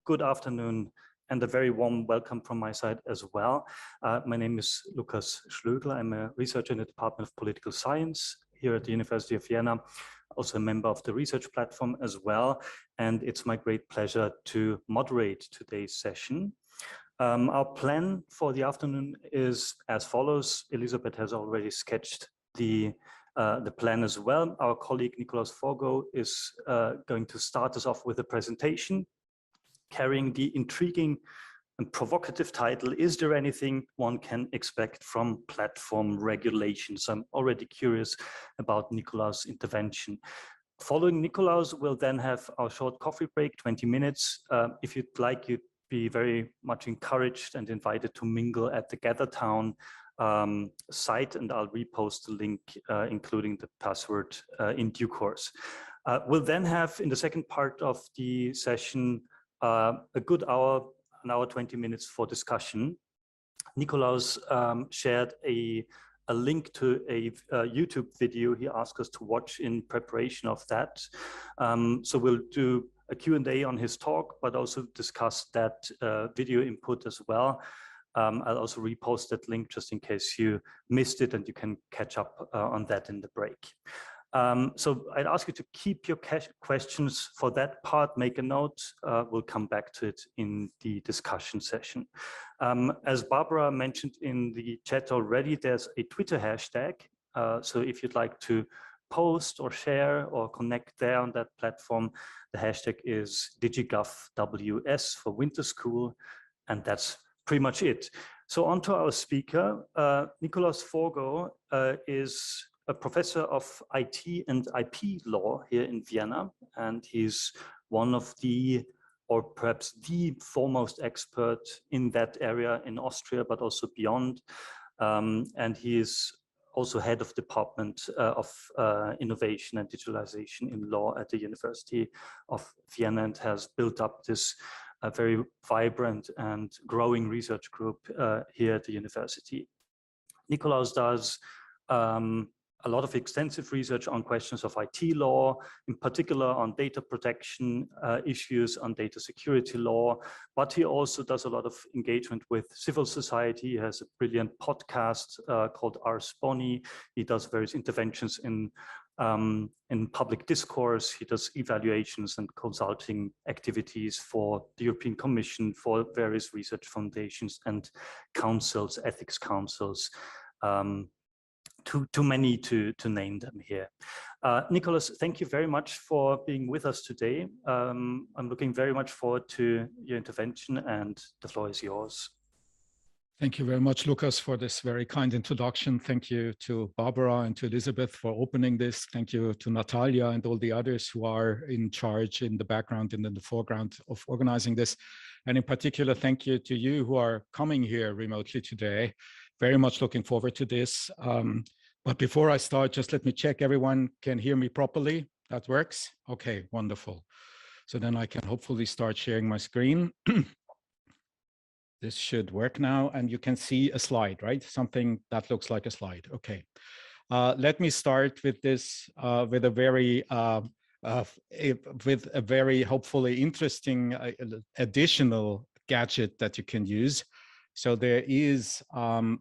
good afternoon, and a very warm welcome from my side as well. My name is Lukas Schlögl. I'm a researcher in the Department of Political Science here at the University of Vienna, also a member of the research platform as well. And it's my great pleasure to moderate today's session. Our plan for the afternoon is as follows. Elisabeth has already sketched the plan as well. Our colleague Nikolaus Forgó is going to start us off with a presentation carrying the intriguing and provocative title, Is there anything one can expect from platform regulations? I'm already curious about Nikolaus' intervention. Following Nikolaus, we'll then have our short coffee break, 20 minutes. If you'd like, you'd be very much encouraged and invited to mingle at the GatherTown site, and I'll repost the link, including the password in due course. We'll then have, in the second part of the session, a good hour, an hour, 20 minutes for discussion. Nikolaus shared a link to a YouTube video he asked us to watch in preparation of that. So we'll do a Q&A on his talk, but also discuss that video input as well. I'll also repost that link just in case you missed it, and you can catch up on that in the break. So I'd ask you to keep your questions for that part, make a note. We'll come back to it in the discussion session. As Barbara mentioned in the chat already, there's a Twitter hashtag. So if you'd like to post or share or connect there on that platform, the hashtag is DigiGovWS for Winter School, and that's pretty much it. So on to our speaker. Nikolaus Forgó is a professor of IT and IP law here in Vienna, and he's one of the, or perhaps the foremost expert in that area in Austria, but also beyond. And he is also head of Department of Innovation and Digitalization in Law at the University of Vienna, and has built up this very vibrant and growing research group here at the university. Nikolaus does a lot of extensive research on questions of IT law, in particular on data protection issues, on data security law, but he also does a lot of engagement with civil society. He has a brilliant podcast called Ars Boni. He does various interventions in public discourse. He does evaluations and consulting activities for the European Commission, for various research foundations and councils, ethics councils. Too many to name them here. Nikolaus, thank you very much for being with us today. I'm looking very much forward to your intervention, and the floor is yours. Thank you very much, Lukas, for this very kind introduction. Thank you to Barbara and to Elisabeth for opening this. Thank you to Natalia and all the others who are in charge in the background and in the foreground of organizing this. And in particular, thank you to you who are coming here remotely today. Very much looking forward to this. But before I start, just let me check everyone can hear me properly. That works? Okay, wonderful. So then I can hopefully start sharing my screen. This should work now, and you can see a slide, right? Something that looks like a slide. Okay. Let me start with this, with a very hopefully interesting additional gadget that you can use. So there is an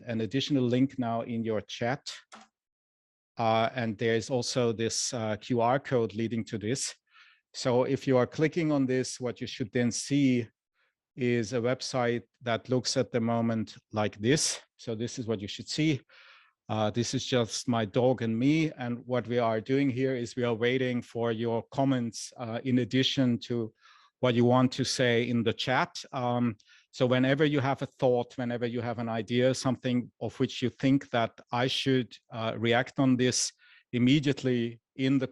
additional link now in your chat. And there's also this QR code leading to this. So if you are clicking on this, what you should then see is a website that looks at the moment like this. So this is what you should see. This is just my dog and me. And what we are doing here is we are waiting for your comments in addition to what you want to say in the chat. So whenever you have a thought, whenever you have an idea, something of which you think that I should react on this immediately in the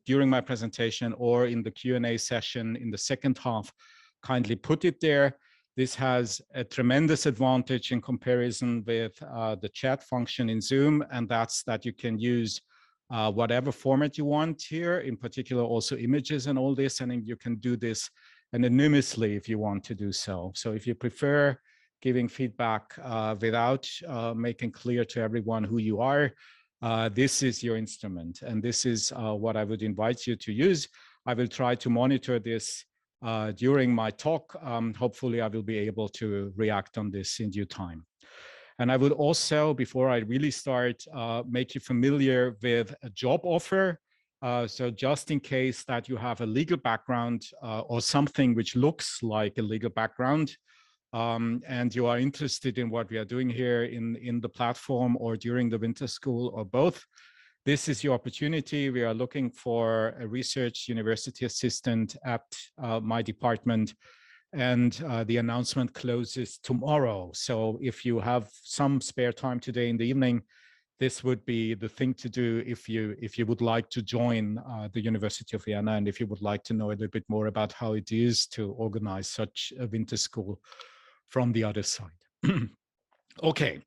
during my presentation or in the Q&A session in the second half, kindly put it there. This has a tremendous advantage in comparison with the chat function in Zoom, and that's that you can use whatever format you want here, in particular also images and all this, and you can do this anonymously if you want to do so. So if you prefer giving feedback without making clear to everyone who you are, this is your instrument, and this is what I would invite you to use. I will try to monitor this during my talk. Hopefully, I will be able to react on this in due time. And I would also, before I really start, make you familiar with a job offer. So just in case that you have a legal background or something which looks like a legal background, and you are interested in what we are doing here in the platform or during the winter school or both, this is your opportunity. We are looking for a research university assistant at my department, and the announcement closes tomorrow. So if you have some spare time today in the evening, this would be the thing to do if you would like to join the University of Vienna, and if you would like to know a little bit more about how it is to organize such a winter school from the other side. Okay,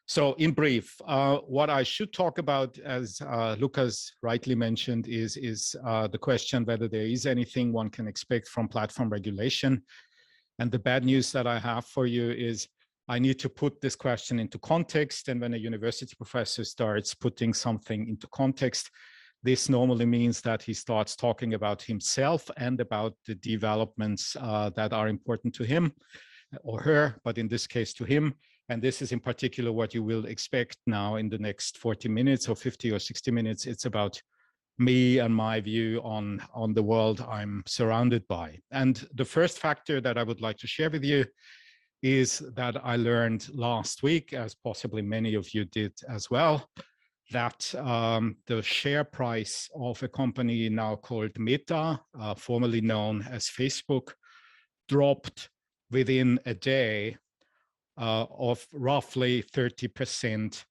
so in brief, what I should talk about, as Lukas rightly mentioned, is the question whether there is anything one can expect from platform regulation. And the bad news that I have for you is I need to put this question into context. And when a university professor starts putting something into context, this normally means that he starts talking about himself and about the developments that are important to him or her, but in this case to him. And this is in particular what you will expect now in the next 40 minutes or 50 or 60 minutes. It's about me and my view on the world I'm surrounded by. And the first factor that I would like to share with you is that I learned last week, as possibly many of you did as well, that the share price of a company now called Meta, formerly known as Facebook, dropped within a day of roughly 30%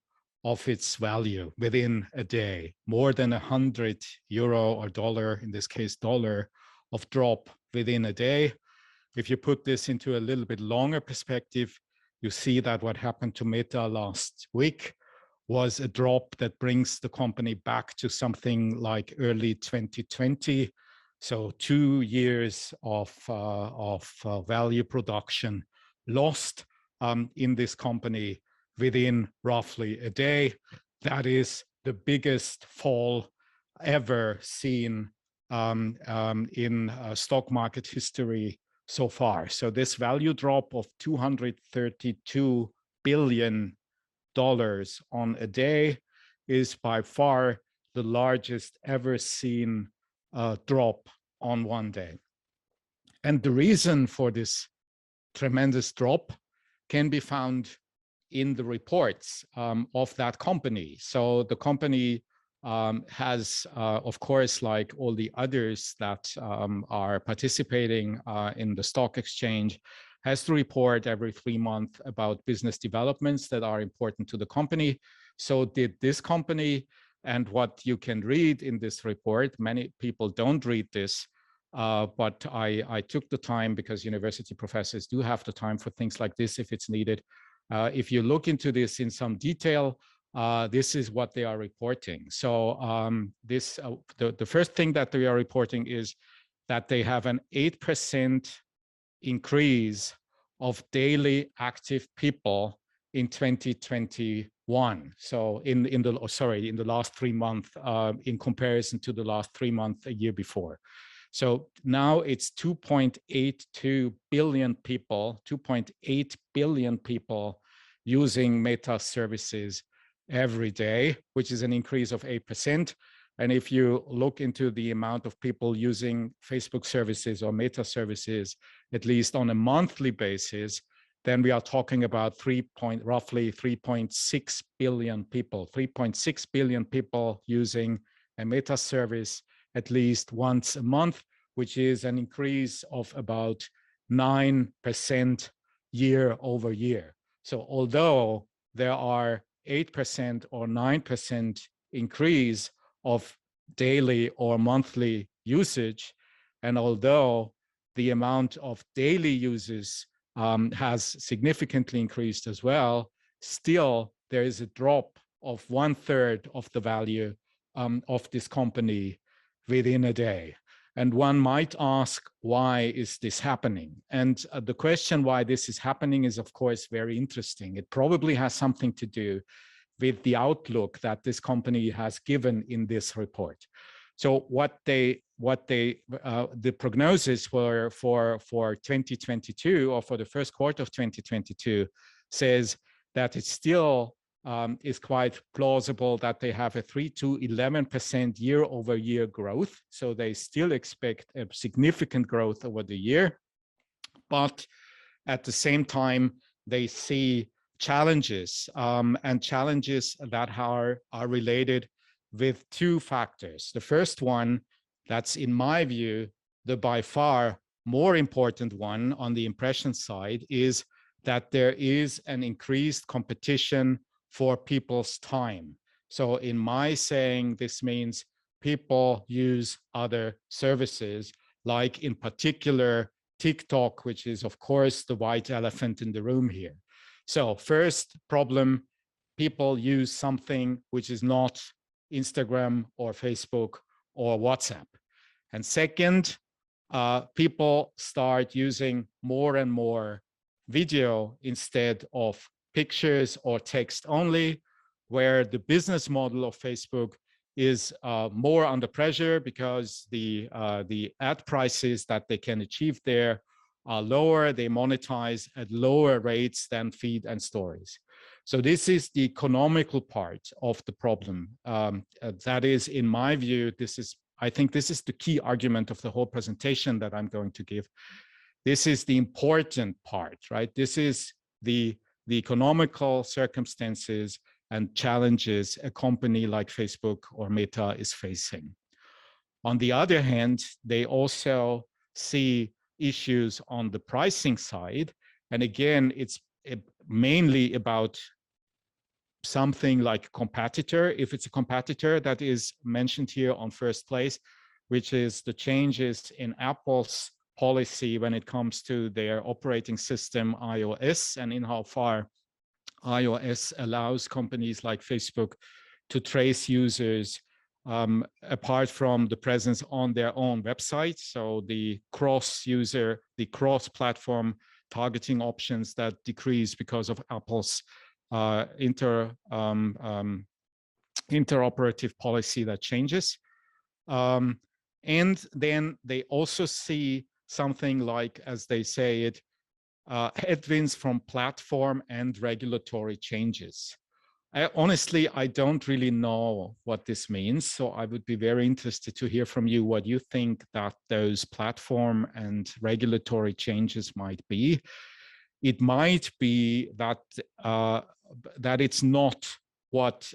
of its value within a day, more than €100 or dollar, in this case dollar, of drop within a day. If you put this into a little bit longer perspective, you see that what happened to Meta last week was a drop that brings the company back to something like early 2020. So 2 years of value production lost in this company within roughly a day. That is the biggest fall ever seen in stock market history so far. So this value drop of $232 billion on a day is by far the largest ever seen drop on one day. And the reason for this tremendous drop can be found in the reports of that company. So the company has, of course, like all the others that are participating in the stock exchange, has to report every 3 months about business developments that are important to the company. So did this company, and what you can read in this report, many people don't read this, but I took the time because university professors do have the time for things like this if it's needed. If you look into this in some detail, this is what they are reporting. So the first thing that they are reporting is that they have an 8% increase of daily active people in 2021. So in the last 3 months, in comparison to the last 3 months a year before. So now it's 2.82 billion people, 2.8 billion people using Meta services every day, which is an increase of 8%. And if you look into the amount of people using Facebook services or Meta services, at least on a monthly basis, then we are talking about roughly 3.6 billion people, 3.6 billion people using a Meta service at least once a month, which is an increase of about 9% year over year. So although there are 8% or 9% increase of daily or monthly usage, and although the amount of daily users has significantly increased as well, still there is a drop of 1/3 of the value of this company within a day. And one might ask, why is this happening? And the question why this is happening is, of course, very interesting. It probably has something to do with the outlook that this company has given in this report. So the prognosis for 2022 or for the first quarter of 2022 says that it still is quite plausible that they have a 3 to 11% year-over-year growth. So they still expect a significant growth over the year, but at the same time, they see challenges and challenges that are related with two factors. The first one, that's in my view, the by far more important one on the impression side, is that there is an increased competition for people's time. So in my saying, this means people use other services, like in particular TikTok, which is of course the white elephant in the room here. So first problem, people use something which is not Instagram or Facebook or WhatsApp. And second, people start using more and more video instead of pictures or text only, where the business model of Facebook is more under pressure because the ad prices that they can achieve there are lower. They monetize at lower rates than feed and stories. So this is the economical part of the problem. That is, in my view, I think this is the key argument of the whole presentation that I'm going to give. This is the important part, right? This is the economical circumstances and challenges a company like Facebook or Meta is facing. On the other hand, they also see issues on the pricing side. And again, it's mainly about something like competitor, if it's a competitor that is mentioned here on first place, which is the changes in Apple's policy when it comes to their operating system, iOS, and in how far iOS allows companies like Facebook to trace users apart from the presence on their own website. So the cross-platform targeting options that decrease because of Apple's interoperative policy that changes. And then they also see something like, as they say it, headwinds from platform and regulatory changes. Honestly, I don't really know what this means, so I would be very interested to hear from you what you think that those platform and regulatory changes might be. It might be that that it's not what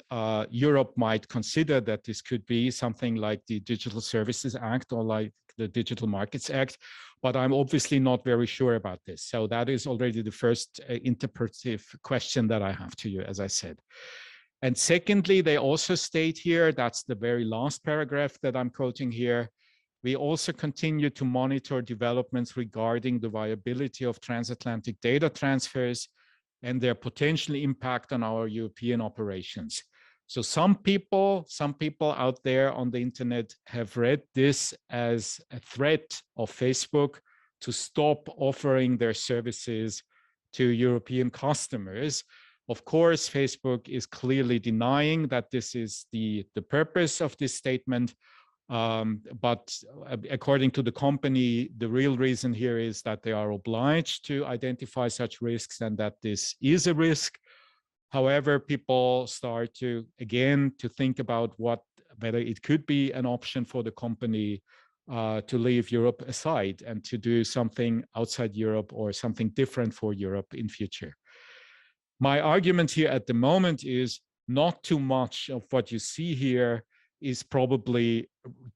Europe might consider that this could be, something like the Digital Services Act or like the Digital Markets Act, but I'm obviously not very sure about this. So that is already the first interpretive question that I have to you, as I said. And secondly, they also state here, that's the very last paragraph that I'm quoting here, we also continue to monitor developments regarding the viability of transatlantic data transfers and their potential impact on our European operations. So some people out there on the internet have read this as a threat of Facebook to stop offering their services to European customers. Of course, Facebook is clearly denying that this is the purpose of this statement. But according to the company, the real reason here is that they are obliged to identify such risks and that this is a risk. However, people start to think about whether it could be an option for the company to leave Europe aside and to do something outside Europe or something different for Europe in future. My argument here at the moment is not too much of what you see here is probably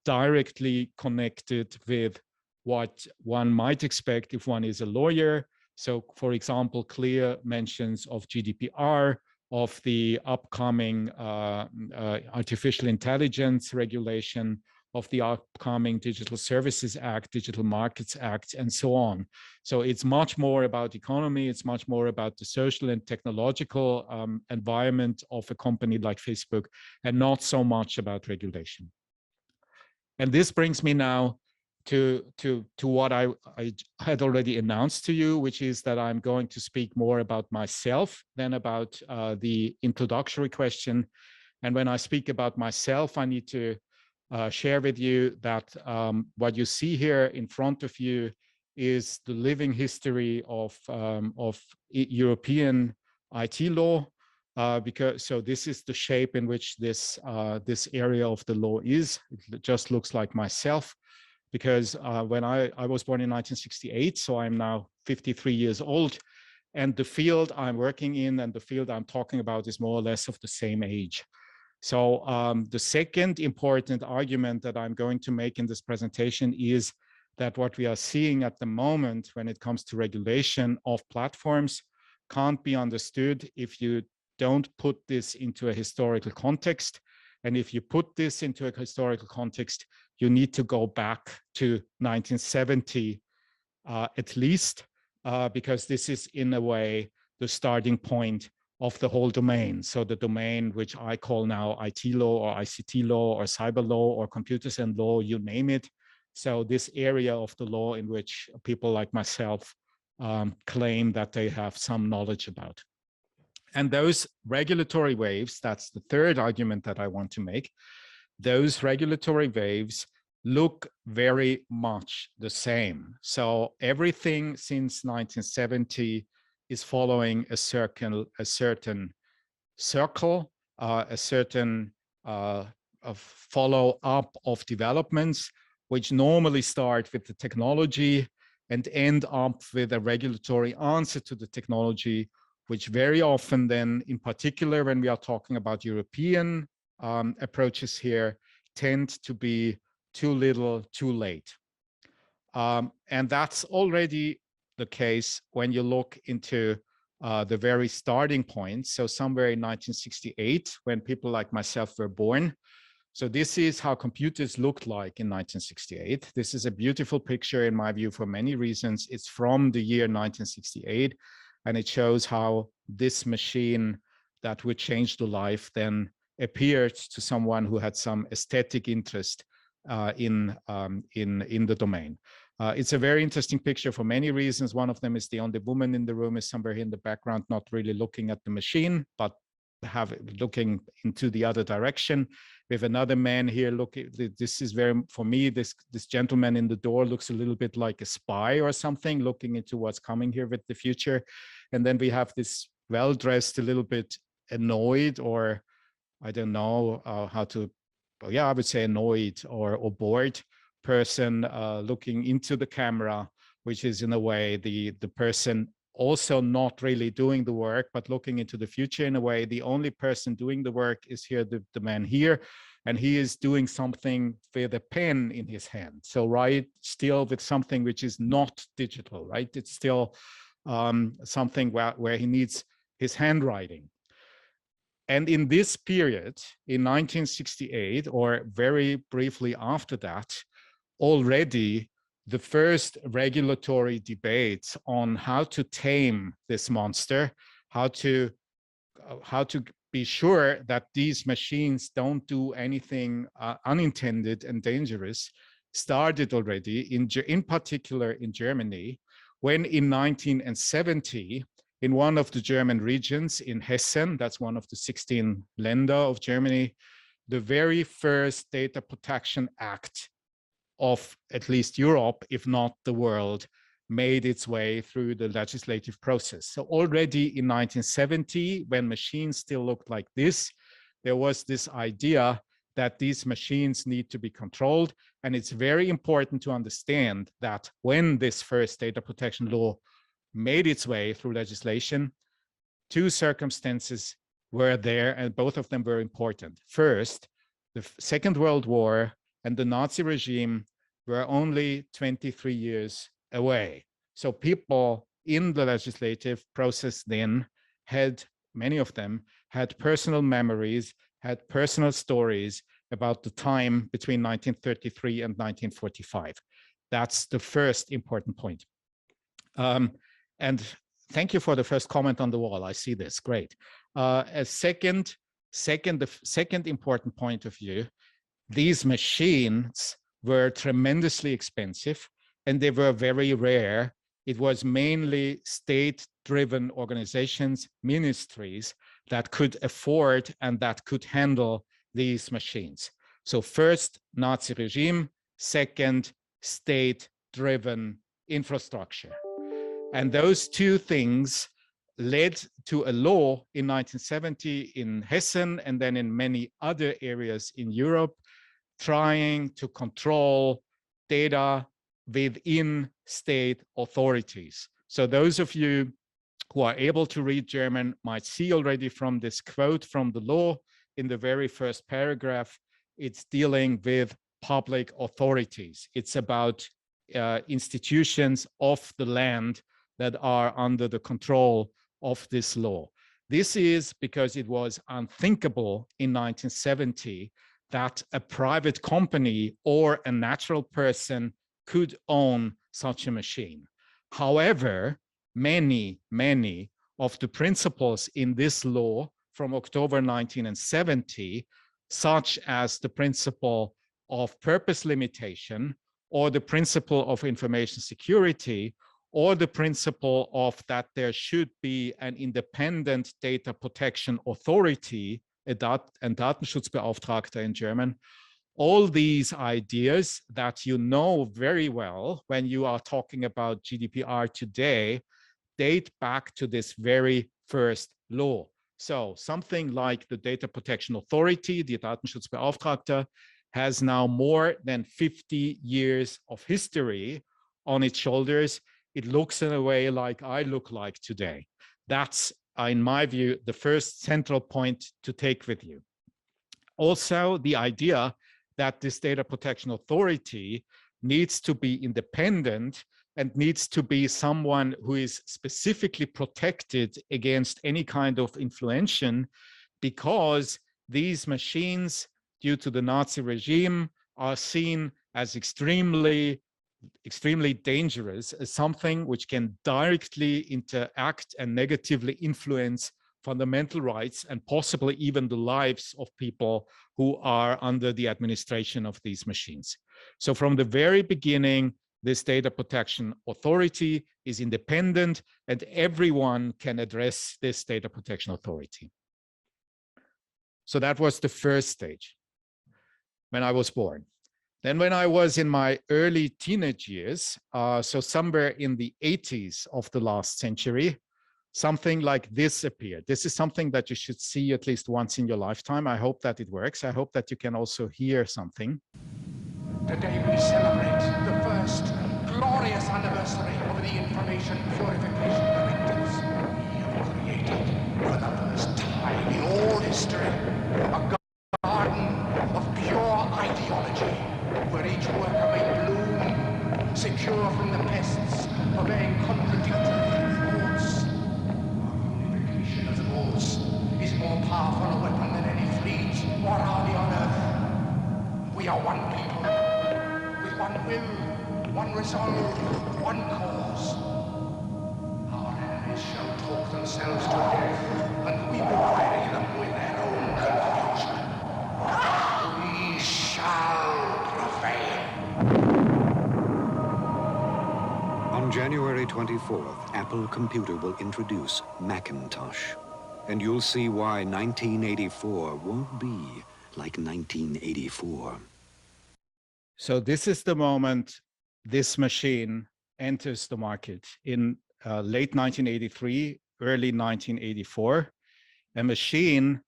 directly connected with what one might expect if one is a lawyer. So, for example, clear mentions of GDPR, of the upcoming artificial intelligence regulation, of the upcoming Digital Services Act, Digital Markets Act, and so on. So it's much more about economy, it's much more about the social and technological environment of a company like Facebook, and not so much about regulation. And this brings me now to what I had already announced to you, which is that I'm going to speak more about myself than about the introductory question. And when I speak about myself, I need to share with you that what you see here in front of you is the living history of European IT law. So this is the shape in which this area of the law is. It just looks like myself, because when I was born in 1968, so I'm now 53 years old, and the field I'm working in and the field I'm talking about is more or less of the same age. So the second important argument that I'm going to make in this presentation is that what we are seeing at the moment when it comes to regulation of platforms can't be understood if you don't put this into a historical context. And if you put this into a historical context, you need to go back to 1970 at least, because this is in a way the starting point of the whole domain. So the domain which I call now IT law or ICT law or cyber law or computers and law, you name it. So this area of the law in which people like myself claim that they have some knowledge about. And those regulatory waves, that's the third argument that I want to make, those regulatory waves look very much the same. So everything since 1970 is following a certain circle, a certain follow-up of developments, which normally start with the technology and end up with a regulatory answer to the technology, which very often then, in particular when we are talking about European approaches here, tend to be too little, too late. And that's already the case when you look into the very starting point. So somewhere in 1968, when people like myself were born. So this is how computers looked like in 1968. This is a beautiful picture in my view for many reasons. It's from the year 1968, and it shows how this machine that would change the life then appeared to someone who had some aesthetic interest in the domain. It's a very interesting picture for many reasons. One of them is the only woman in the room is somewhere in the background, not really looking at the machine, but looking into the other direction. We have another man here looking. This is very, for me, this gentleman in the door looks a little bit like a spy or something, looking into what's coming here with the future. And then we have this well-dressed, a little bit annoyed, or I don't know how to, well, yeah, I would say annoyed or bored person looking into the camera, which is in a way the person also not really doing the work, but looking into the future in a way. The only person doing the work is here, the man here, and he is doing something with a pen in his hand. So right, still with something which is not digital, right? It's still something where he needs his handwriting. And in this period, in 1968, or very briefly after that, already the first regulatory debates on how to tame this monster, how to be sure that these machines don't do anything unintended and dangerous, started already, in particular in Germany, when in 1970, in one of the German regions, in Hessen, that's one of the 16 Länder of Germany, the very first Data Protection Act of at least Europe, if not the world, made its way through the legislative process. So already in 1970, when machines still looked like this, there was this idea that these machines need to be controlled. And it's very important to understand that when this first data protection law made its way through legislation, two circumstances were there, and both of them were important. First, the Second World War and the Nazi regime were only 23 years away. So people in the legislative process then had, many of them, had personal memories, had personal stories about the time between 1933 and 1945. That's the first important point. And thank you for the first comment on the wall. I see this, great. The second important point of view, these machines were tremendously expensive and they were very rare. It was mainly state-driven organizations, ministries that could afford and that could handle these machines. So first, Nazi regime, second, state-driven infrastructure. And those two things led to a law in 1970 in Hessen and then in many other areas in Europe, trying to control data within state authorities. So those of you who are able to read German might see already from this quote from the law in the very first paragraph, it's dealing with public authorities. It's about institutions of the land that are under the control of this law. This is because it was unthinkable in 1970 that a private company or a natural person could own such a machine. However, many of the principles in this law from October 1970, such as the principle of purpose limitation or the principle of information security or the principle of that there should be an independent data protection authority, ein Datenschutzbeauftragter in German, all these ideas that you know very well when you are talking about GDPR today date back to this very first law. So something like the Data Protection Authority, the Datenschutzbeauftragter, has now more than 50 years of history on its shoulders. It looks in a way like I look like today. That's, in my view, the first central point to take with you. Also, the idea that this Data Protection Authority needs to be independent and needs to be someone who is specifically protected against any kind of influence, because these machines, due to the Nazi regime, are seen as extremely dangerous, as something which can directly interact and negatively influence fundamental rights and possibly even the lives of people who are under the administration of these machines. So from the very beginning, this Data Protection Authority is independent and everyone can address this Data Protection Authority. So that was the first stage when I was born. Then when I was in my early teenage years, so somewhere in the 80s of the last century, something like this appeared. This is something that you should see at least once in your lifetime. I hope that it works. I hope that you can also hear something. Today we celebrate the first glorious anniversary of the Information Purification Directives. We have created, for the first time in all history, a garden of pure ideology, where each worker may bloom, secure from the pests, obeying contradictory thoughts. Our unification of the laws is more powerful a weapon than any fleet or army on earth. We are one people, with one will, one resolve, one cause. Our enemies shall talk themselves to death, and we will bury them with their own confusion. We shall prevail. On January 24th, Apple Computer will introduce Macintosh. And you'll see why 1984 won't be like 1984. So this is the moment this machine enters the market in late 1983, early 1984, a machine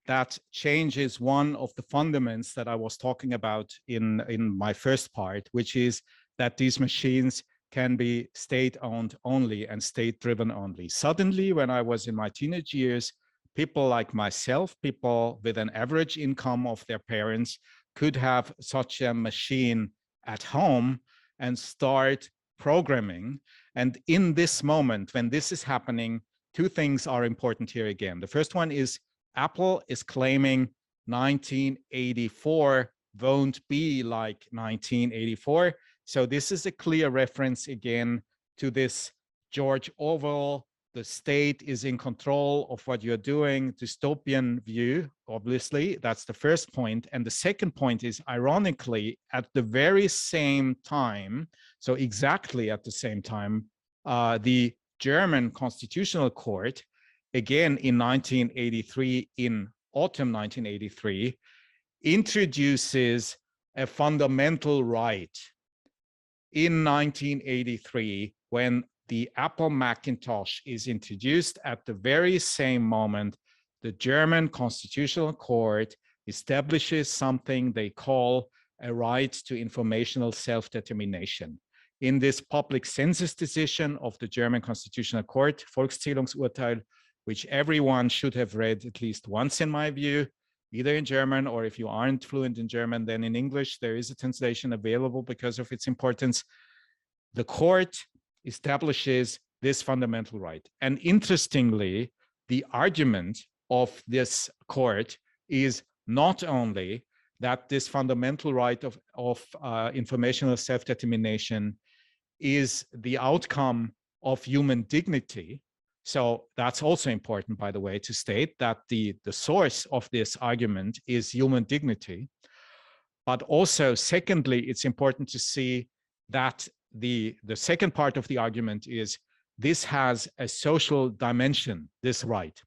that changes one of the fundamentals that I was talking about in my first part, which is that these machines can be state-owned only and state-driven only. Suddenly, when I was in my teenage years, people like myself, people with an average income of their parents, could have such a machine at home and start programming. And in this moment, when this is happening, two things are important here again. The first one is Apple is claiming 1984 won't be like 1984. So this is a clear reference again to this George Orwell, the state is in control of what you're doing, dystopian view, obviously. That's the first point. And the second point is, ironically, at the very same time, so exactly at the same time, the German Constitutional Court, again in 1983, in autumn 1983, introduces a fundamental right in 1983 when the Apple Macintosh is introduced. At the very same moment, the German Constitutional Court establishes something they call a right to informational self-determination. In this public census decision of the German Constitutional Court, Volkszählungsurteil, which everyone should have read at least once in my view, either in German, or if you aren't fluent in German, then in English, there is a translation available because of its importance. The court establishes this fundamental right. And interestingly, the argument of this court is not only that this fundamental right of informational self-determination is the outcome of human dignity. So that's also important, by the way, to state that the source of this argument is human dignity. But also, secondly, it's important to see that the second part of the argument is this has a social dimension, this right,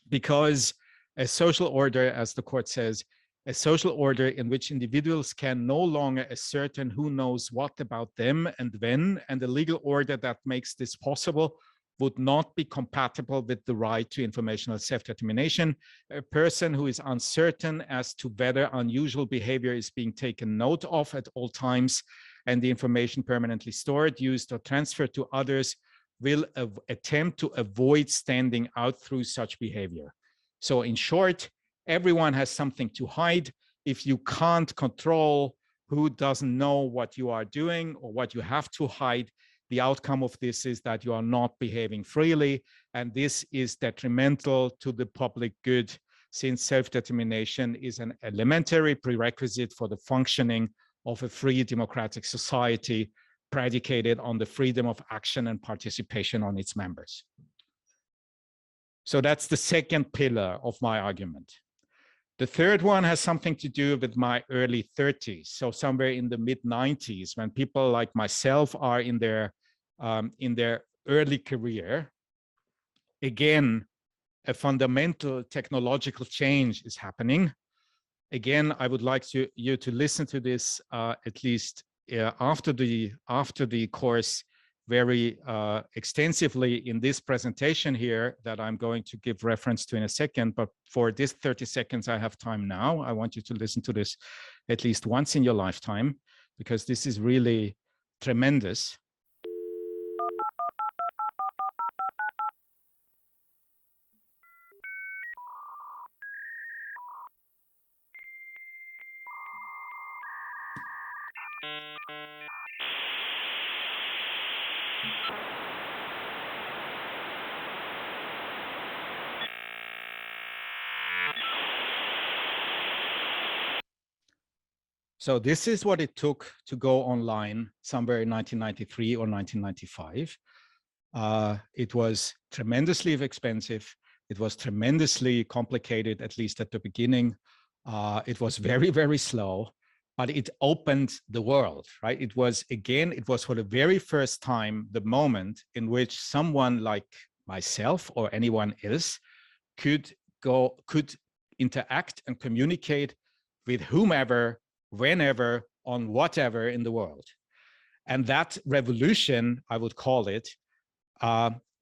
because a social order, as the court says, a social order in which individuals can no longer ascertain who knows what about them and when, and a legal order that makes this possible would not be compatible with the right to informational self-determination. A person who is uncertain as to whether unusual behavior is being taken note of at all times and the information permanently stored, used, or transferred to others will attempt to avoid standing out through such behavior. So in short, everyone has something to hide. If you can't control who doesn't know what you are doing or what you have to hide, the outcome of this is that you are not behaving freely, and this is detrimental to the public good, since self-determination is an elementary prerequisite for the functioning of a free democratic society predicated on the freedom of action and participation on its members. So that's the second pillar of my argument. The third one has something to do with my early 30s, so somewhere in the mid-90s, when people like myself are in their early career. Again, a fundamental technological change is happening. Again, I would like you to listen to this at least after the course very extensively in this presentation here that I'm going to give reference to in a second. But for this 30 seconds I have time now, I want you to listen to this at least once in your lifetime, because this is really tremendous. So this is what it took to go online somewhere in 1993 or 1995. It was tremendously expensive. It was tremendously complicated, at least at the beginning. It was very, very slow, but it opened the world, right? It was, again, it was for the very first time, the moment in which someone like myself or anyone else could interact and communicate with whomever, whenever, on whatever in the world. And that revolution, I would call it,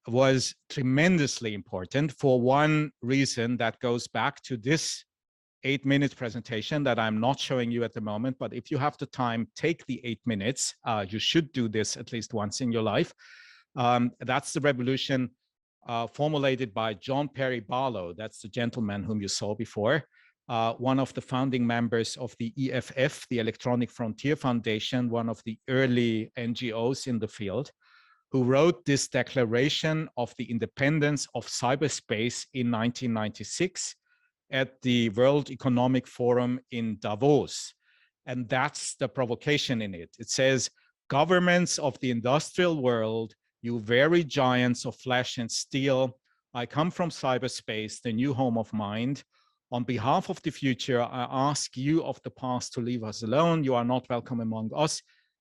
was tremendously important for one reason that goes back to this 8-minute presentation that I'm not showing you at the moment. But if you have the time, take the 8 minutes. You should do this at least once in your life. That's the revolution formulated by John Perry Barlow. That's the gentleman whom you saw before. One of the founding members of the EFF, the Electronic Frontier Foundation, one of the early NGOs in the field, who wrote this declaration of the independence of cyberspace in 1996 at the World Economic Forum in Davos. And that's the provocation in it. It says, governments of the industrial world, you very giants of flesh and steel, I come from cyberspace, the new home of mind. On behalf of the future, I ask you of the past to leave us alone. You are not welcome among us.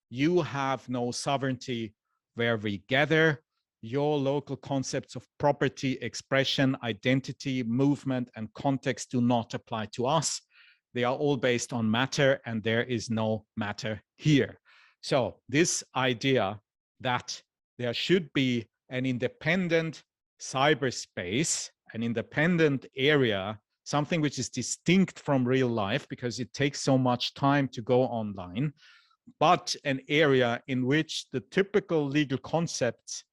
You have no sovereignty where we gather. Your local concepts of property, expression, identity, movement, and context do not apply to us. they are all based on matter, and there is no matter here. So this idea that there should be an independent cyberspace, an independent area, something which is distinct from real life because it takes so much time to go online, but an area in which the typical legal concepts,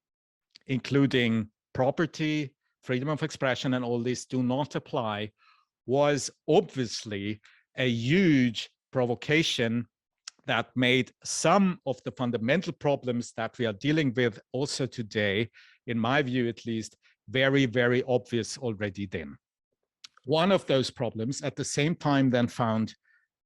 including property, freedom of expression, and all this do not apply, was obviously a huge provocation that made some of the fundamental problems that we are dealing with also today, in my view at least, very, very obvious already then. One of those problems at the same time then found,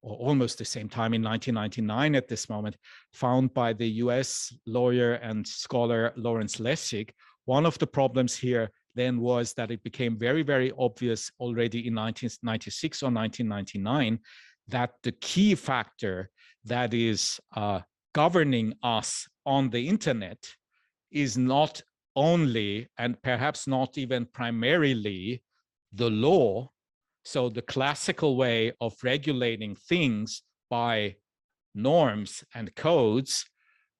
or almost the same time in 1999 at this moment, found by the US lawyer and scholar Lawrence Lessig. One of the problems here then was that it became very, very obvious already in 1996 or 1999 that the key factor that is governing us on the internet is not only, and perhaps not even primarily, the law, so the classical way of regulating things by norms and codes,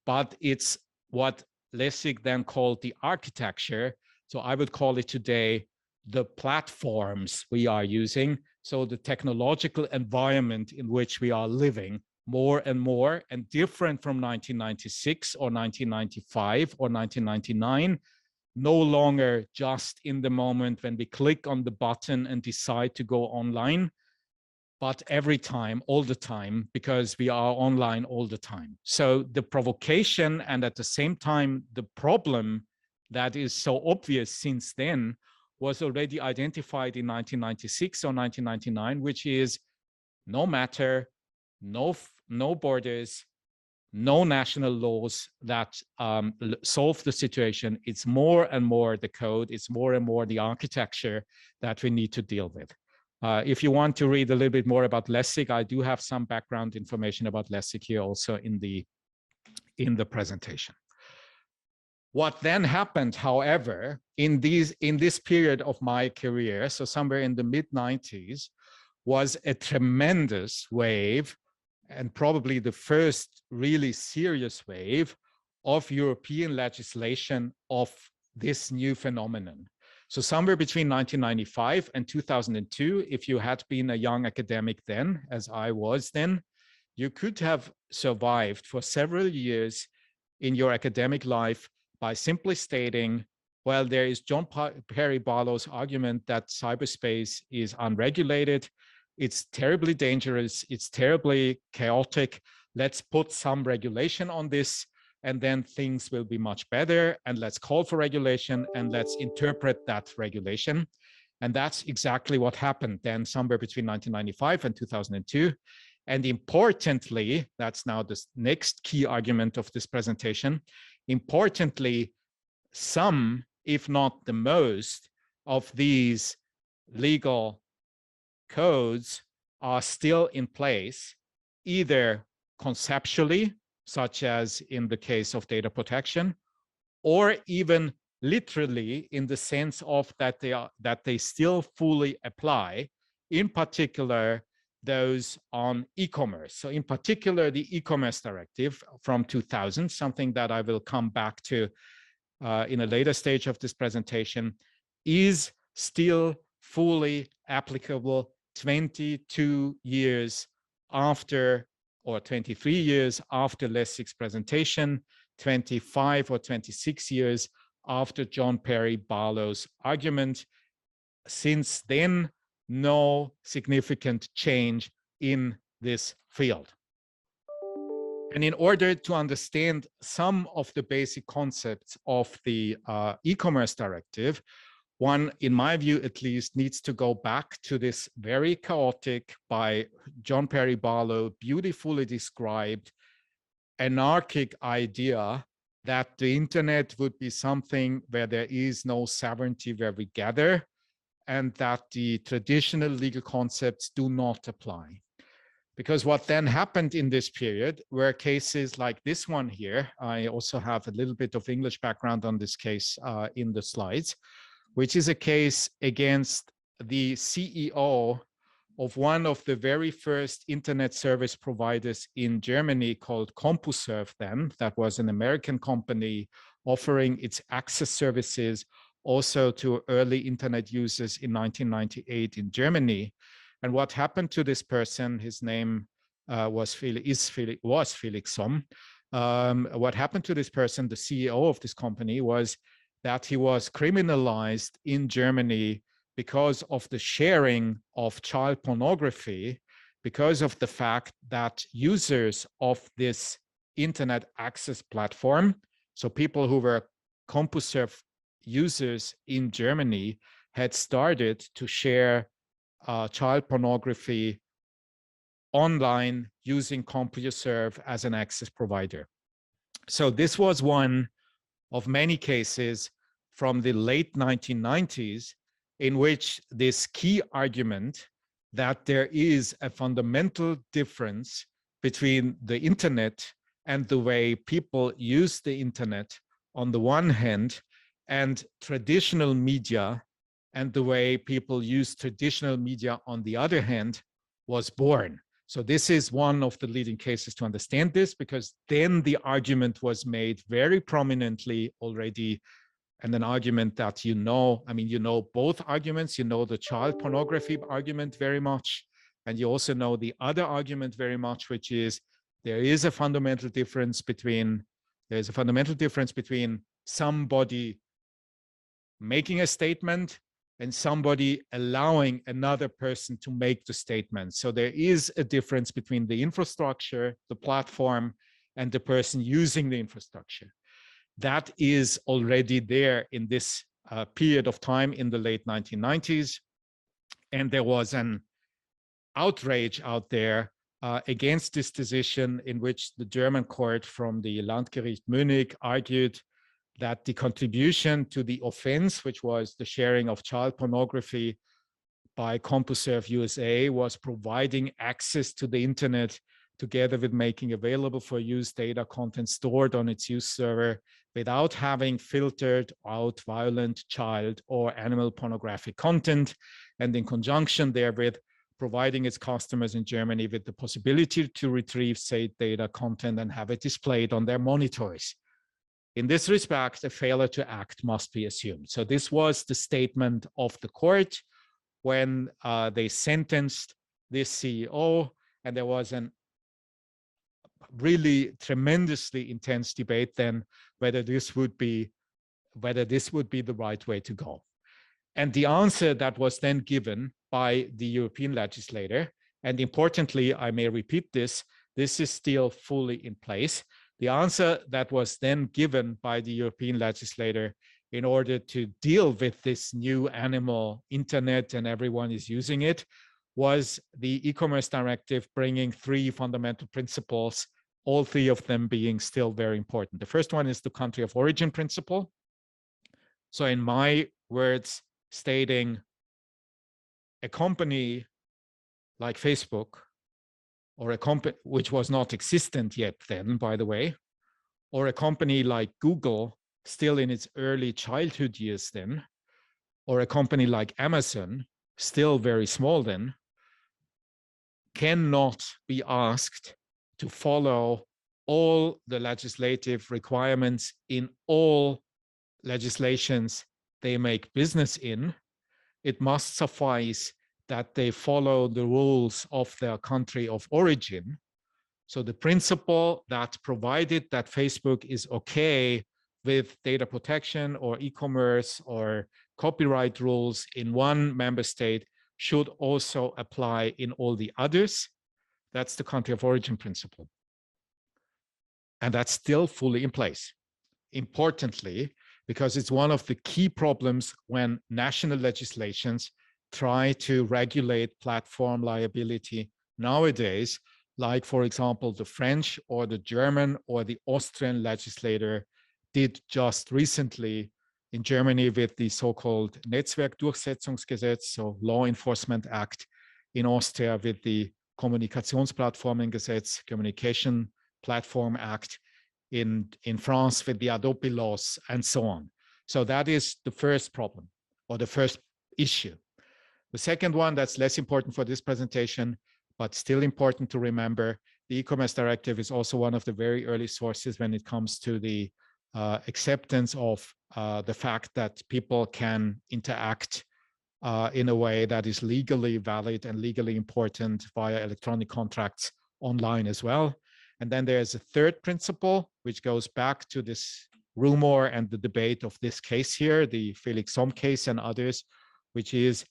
but it's what Lessig then called the architecture. So I would call it today the platforms we are using, so the technological environment in which we are living more and more, and different from 1996 or 1995 or 1999, no longer just in the moment when we click on the button and decide to go online, but every time, all the time, because we are online all the time. So the provocation and at the same time, the problem that is so obvious since then was already identified in 1996 or 1999, which is no matter, no borders, no national laws that solve the situation. It's more and more the code, it's more and more the architecture that we need to deal with. If you want to read a little bit more about Lessig, I do have some background information about Lessig here also in the presentation. What then happened, however, in this period of my career, so somewhere in the mid-90s, was a tremendous wave, and probably the first really serious wave of European legislation of this new phenomenon. So somewhere between 1995 and 2002, if you had been a young academic then, as I was then, you could have survived for several years in your academic life by simply stating, well, there is John Perry Barlow's argument that cyberspace is unregulated. It's terribly dangerous. It's terribly chaotic. Let's put some regulation on this, and then things will be much better. And let's call for regulation, and let's interpret that regulation. And that's exactly what happened then somewhere between 1995 and 2002. And importantly, that's now the next key argument of this presentation. Importantly, some, if not the most, of these legal codes are still in place, either conceptually, such as in the case of data protection, or even literally in the sense of that they still fully apply, in particular those on e-commerce. So in particular, the e-commerce directive from 2000, something that I will come back to in a later stage of this presentation, is still fully applicable 22 years after, or 23 years after Lessig's presentation, 25 or 26 years after John Perry Barlow's argument. Since then, no significant change in this field. And in order to understand some of the basic concepts of the e-commerce directive, one, in my view at least, needs to go back to this very chaotic, by John Perry Barlow beautifully described, anarchic idea that the internet would be something where there is no sovereignty where we gather, and that the traditional legal concepts do not apply. Because what then happened in this period were cases like this one here. I also have a little bit of English background on this case in the slides, which is a case against the CEO of one of the very first internet service providers in Germany called CompuServe then. That was an American company offering its access services also to early internet users in 1998 in Germany. And what happened to this person, his name was Felix Somm. What happened to this person, the CEO of this company, was that he was criminalized in Germany because of the sharing of child pornography, because of the fact that users of this internet access platform, so people who were CompuServe users in Germany, had started to share child pornography online using CompuServe as an access provider. So this was one of many cases from the late 1990s in which this key argument that there is a fundamental difference between the internet and the way people use the internet on the one hand, and traditional media and the way people use traditional media on the other hand, was born. So this is one of the leading cases to understand this, because then the argument was made very prominently already, and an argument that you know both arguments. You know the child pornography argument very much, and you also know the other argument very much, which is there is a fundamental difference between somebody making a statement and somebody allowing another person to make the statement. So there is a difference between the infrastructure, the platform, and the person using the infrastructure. That is already there in this period of time in the late 1990s. And there was an outrage out there against this decision, in which the German court from the Landgericht Munich argued that the contribution to the offense, which was the sharing of child pornography by CompuServe USA, was providing access to the internet together with making available for use data content stored on its use server without having filtered out violent child or animal pornographic content, and in conjunction therewith, providing its customers in Germany with the possibility to retrieve said data content and have it displayed on their monitors. In this respect, a failure to act must be assumed. So this was the statement of the court when they sentenced this CEO, and there was an really tremendously intense debate then whether this would be the right way to go. And the answer that was then given by the European legislator, and importantly, I may repeat this is still fully in place. The answer that was then given by the European legislator in order to deal with this new animal internet and everyone is using it was the e-commerce directive, bringing three fundamental principles, all three of them being still very important. The first one is the country of origin principle. So in my words, stating a company like Facebook, or a company which was not existent yet then, by the way, or a company like Google, still in its early childhood years then, or a company like Amazon, still very small then, cannot be asked to follow all the legislative requirements in all legislations they make business in. It must suffice that they follow the rules of their country of origin. So the principle that provided that Facebook is okay with data protection or e-commerce or copyright rules in one member state should also apply in all the others. That's the country of origin principle. And that's still fully in place. Importantly, because it's one of the key problems when national legislations try to regulate platform liability nowadays, like, for example, the French or the German or the Austrian legislator did just recently in Germany with the so-called Netzwerkdurchsetzungsgesetz, so Law Enforcement Act, in Austria with the Kommunikationsplattformengesetz, Communication Platform Act, in France with the Adopi laws, and so on. So that is the first problem or the first issue. The second one that's less important for this presentation, but still important to remember, the e-commerce directive is also one of the very early sources when it comes to the acceptance of the fact that people can interact in a way that is legally valid and legally important via electronic contracts online as well. And then there's a third principle, which goes back to this rumor and the debate of this case here, the Felix Somm case and others, which is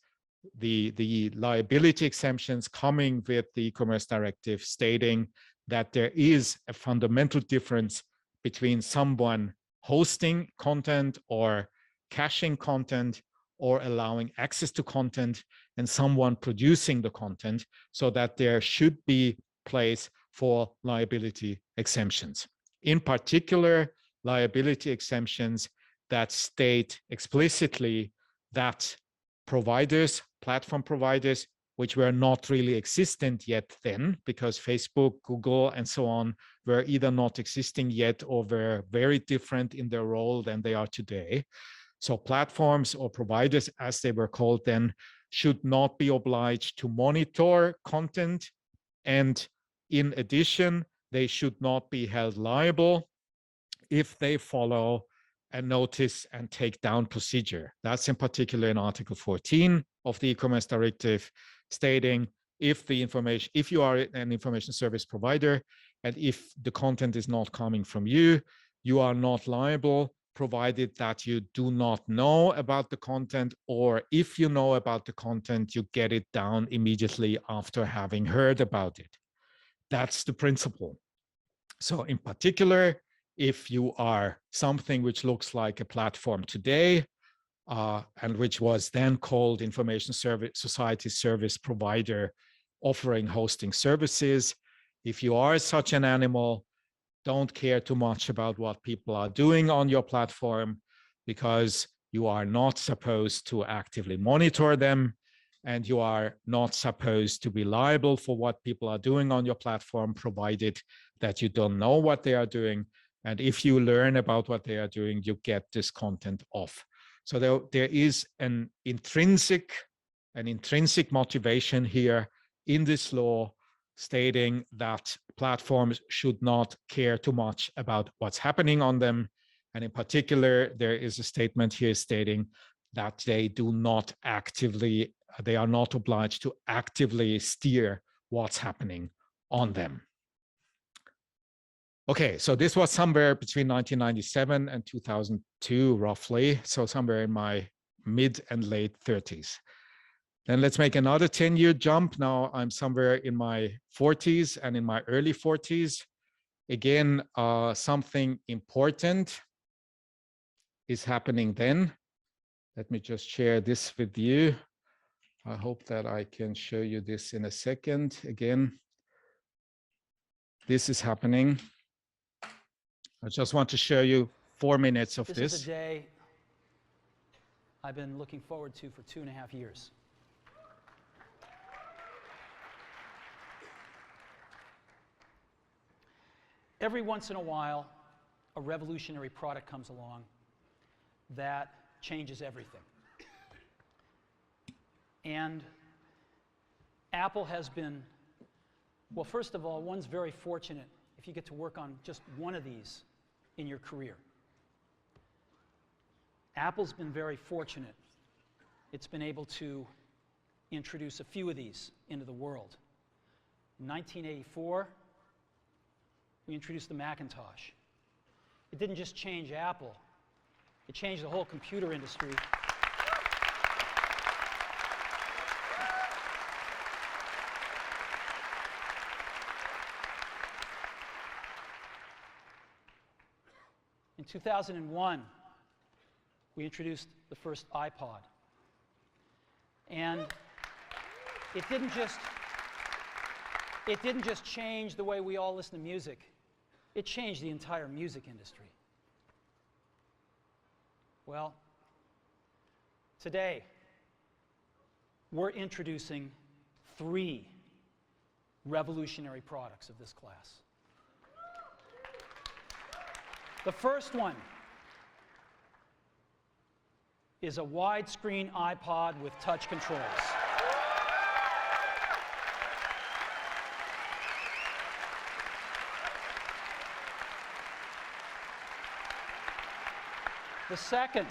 the liability exemptions coming with the e-commerce directive, stating that there is a fundamental difference between someone hosting content or caching content or allowing access to content and someone producing the content, so that there should be place for liability exemptions. In particular, liability exemptions that state explicitly that providers, platform providers, which were not really existent yet then, because Facebook, Google, and so on were either not existing yet or were very different in their role than they are today. So platforms or providers, as they were called then, should not be obliged to monitor content. And in addition, they should not be held liable if they follow a notice and take down procedure. That's in particular in Article 14 of the e-commerce directive, stating if you are an information service provider and if the content is not coming from you, you are not liable, provided that you do not know about the content, or if you know about the content, you get it down immediately after having heard about it. That's the principle. So in particular, if you are something which looks like a platform today, and which was then called Information Society Service Provider offering hosting services, if you are such an animal, don't care too much about what people are doing on your platform, because you are not supposed to actively monitor them, and you are not supposed to be liable for what people are doing on your platform, provided that you don't know what they are doing. And if you learn about what they are doing, you get this content off. So there is an intrinsic motivation here in this law, stating that platforms should not care too much about what's happening on them. And in particular, there is a statement here stating that they are not obliged to actively steer what's happening on them. Okay, so this was somewhere between 1997 and 2002, roughly. So somewhere in my mid and late 30s. Then let's make another 10-year jump. Now I'm somewhere in my 40s and in my early 40s. Again, something important is happening then. Let me just share this with you. I hope that I can show you this in a second. Again, this is happening. I just want to show you 4 minutes of this. This is a day I've been looking forward to for 2.5 years. Every once in a while, a revolutionary product comes along that changes everything. And Apple has been, well, first of all, one's very fortunate if you get to work on just one of these in your career. Apple's been very fortunate. It's been able to introduce a few of these into the world. In 1984, we introduced the Macintosh. It didn't just change Apple, it changed the whole computer industry. In 2001, we introduced the first iPod. And it didn't just change the way we all listen to music. It changed the entire music industry. Well, today, we're introducing 3 revolutionary products of this class. The first one is a widescreen iPod with touch controls. The second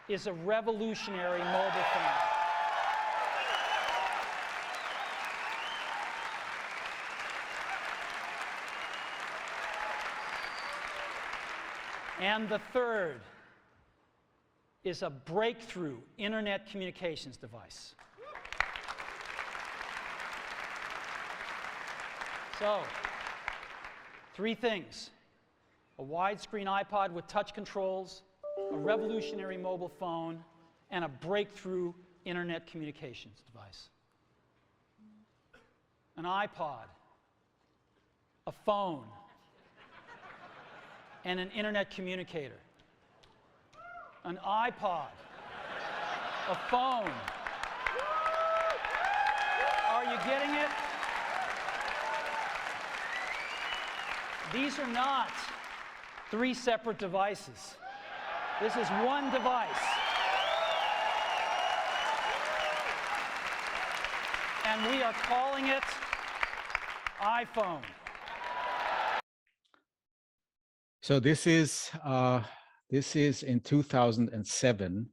is a revolutionary mobile phone. And the third is a breakthrough internet communications device. So, three things: a widescreen iPod with touch controls, a revolutionary mobile phone, and a breakthrough internet communications device. An iPod, a phone, and an internet communicator. An iPod, a phone. Are you getting it? These are not three separate devices. This is one device. And we are calling it iPhone. So this is in 2007.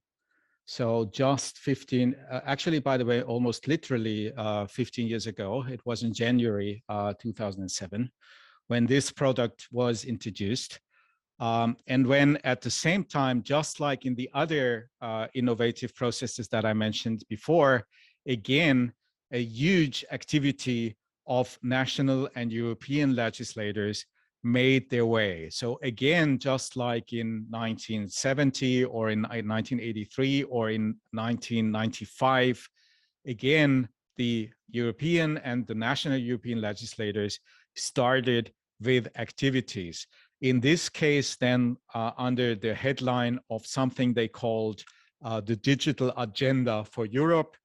So just 15, actually, by the way, almost literally 15 years ago. It was in January 2007 when this product was introduced. And when at the same time, just like in the other innovative processes that I mentioned before, again, a huge activity of national and European legislators made their way. So again, just like in 1970 or in 1983 or in 1995, again, the European and the national European legislators started with activities. In this case, then, under the headline of something they called the Digital Agenda for Europe.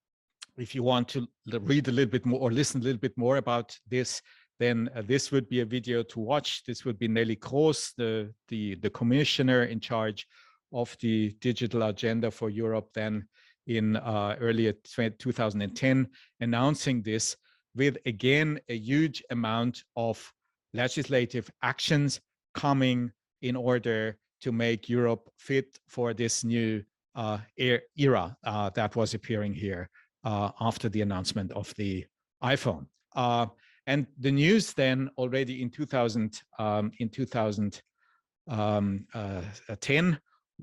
If you want to read a little bit more or listen a little bit more about this, then this would be a video to watch. This would be Nelly Kroes, the commissioner in charge of the Digital Agenda for Europe, then in earlier 2010, announcing this with, again, a huge amount of legislative actions coming in order to make Europe fit for this new era that was appearing here after the announcement of the iPhone. And the news then already in 2010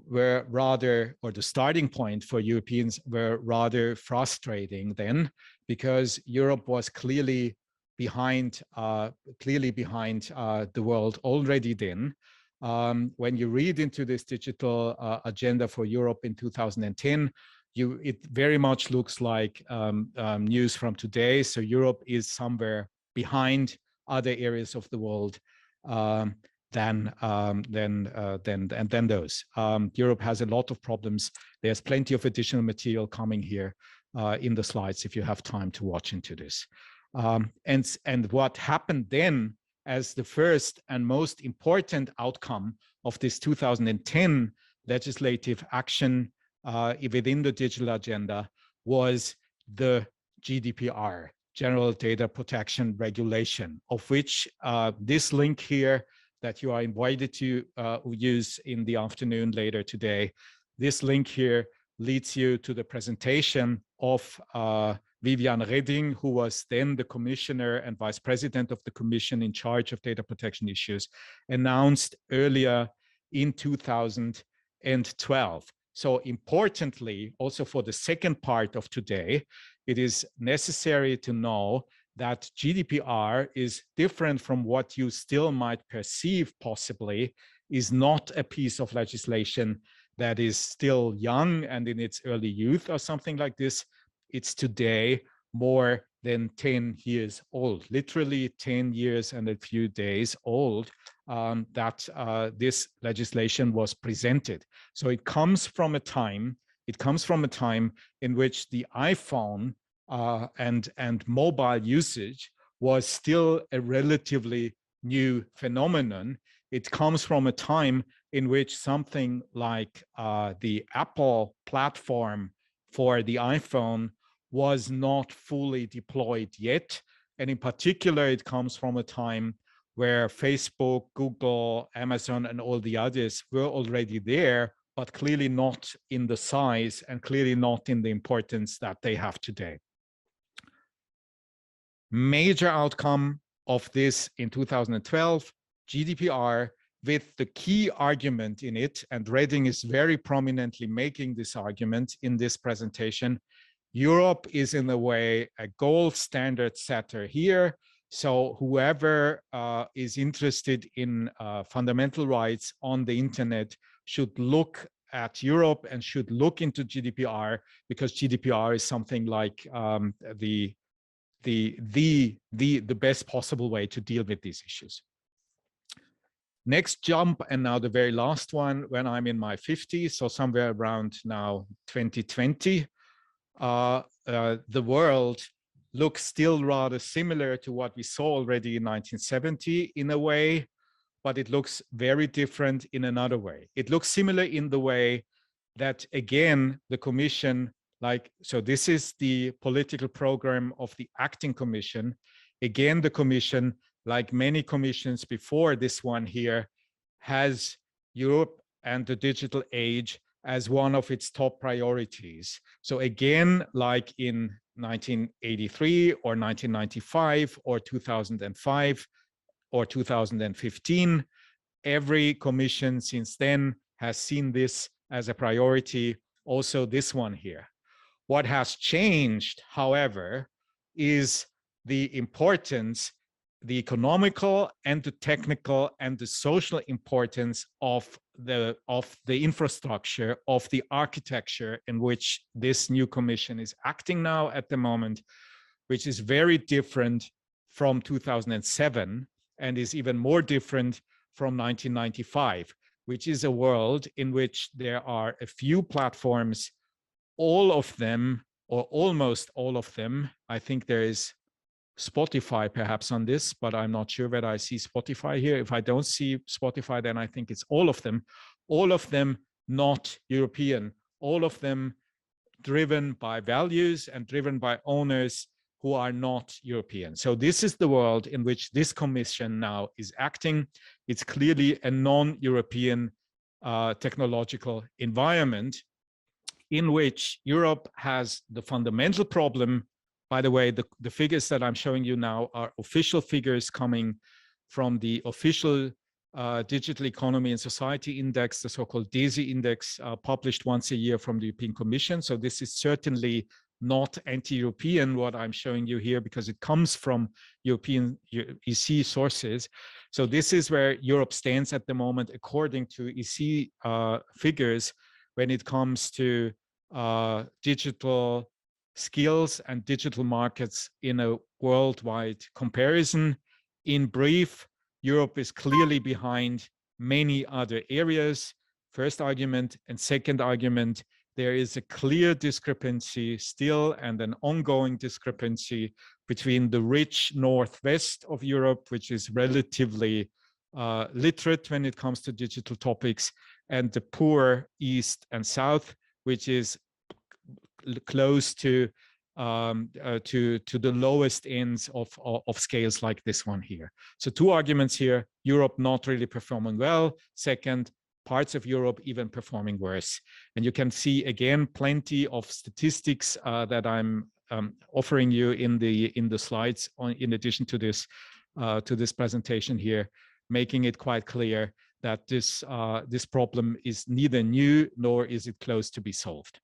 were rather, or the starting point for Europeans were rather frustrating then, because Europe was clearly behind the world already then. When you read into this digital agenda for Europe in 2010, it very much looks like news from today. So Europe is somewhere behind other areas of the world than those. Europe has a lot of problems. There's plenty of additional material coming here in the slides if you have time to watch into this. And what happened then as the first and most important outcome of this 2010 legislative action within the digital agenda was the GDPR, General Data Protection Regulation, of which this link here that you are invited to use in the afternoon later today, this link here leads you to the presentation of Viviane Reding, who was then the commissioner and vice president of the commission in charge of data protection issues, announced earlier in 2012. So importantly, also for the second part of today, it is necessary to know that GDPR is different from what you still might perceive possibly, is not a piece of legislation that is still young and in its early youth or something like this. It's today more than 10 years old, literally 10 years and a few days old, that this legislation was presented. So it comes from a time in which the iPhone and mobile usage was still a relatively new phenomenon. It comes from a time in which something like the Apple platform for the iPhone was not fully deployed yet. And in particular, it comes from a time where Facebook, Google, Amazon, and all the others were already there, but clearly not in the size and clearly not in the importance that they have today. Major outcome of this in 2012, GDPR, with the key argument in it, and Redding is very prominently making this argument in this presentation. Europe is in a way a gold standard setter here. So whoever is interested in fundamental rights on the internet should look at Europe and should look into GDPR, because GDPR is something like the best possible way to deal with these issues. Next jump, and now the very last one, when I'm in my 50s, so somewhere around now 2020, the world looks still rather similar to what we saw already in 1970 in a way, but it looks very different in another way. It looks similar in the way that, again, the Commission, so this is the political program of the acting Commission. Again, the Commission, like many commissions before this one here, has Europe and the digital age as one of its top priorities. So again, like in 1983 or 1995 or 2005 or 2015, every commission since then has seen this as a priority, also this one here. What has changed, however, is the importance, the economical and the technical and the social importance of the infrastructure, of the architecture in which this new commission is acting now at the moment, which is very different from 2007 and is even more different from 1995, which is a world in which there are a few platforms, all of them, or almost all of them. I think there is Spotify perhaps on this, but I'm not sure whether I see Spotify here. If I don't see Spotify, then I think it's all of them not European, all of them driven by values and driven by owners who are not European. So this is the world in which this commission now is acting. It's clearly a non-European technological environment in which Europe has the fundamental problem. By the way, the figures that I'm showing you now are official figures coming from the official Digital Economy and Society Index, the so-called DESI Index, published once a year from the European Commission. So this is certainly not anti-European, what I'm showing you here, because it comes from European EC sources. So this is where Europe stands at the moment, according to EC figures, when it comes to digital skills and digital markets in a worldwide comparison. In brief, Europe is clearly behind many other areas. First argument, and second argument, there is a clear discrepancy still and an ongoing discrepancy between the rich northwest of Europe, which is relatively literate when it comes to digital topics, and the poor east and south, which is close to the lowest ends of scales like this one here. So two arguments here: Europe not really performing well. Second, parts of Europe even performing worse. And you can see again plenty of statistics that I'm offering you in the slides in addition to this presentation here, making it quite clear that this problem is neither new nor is it close to be solved.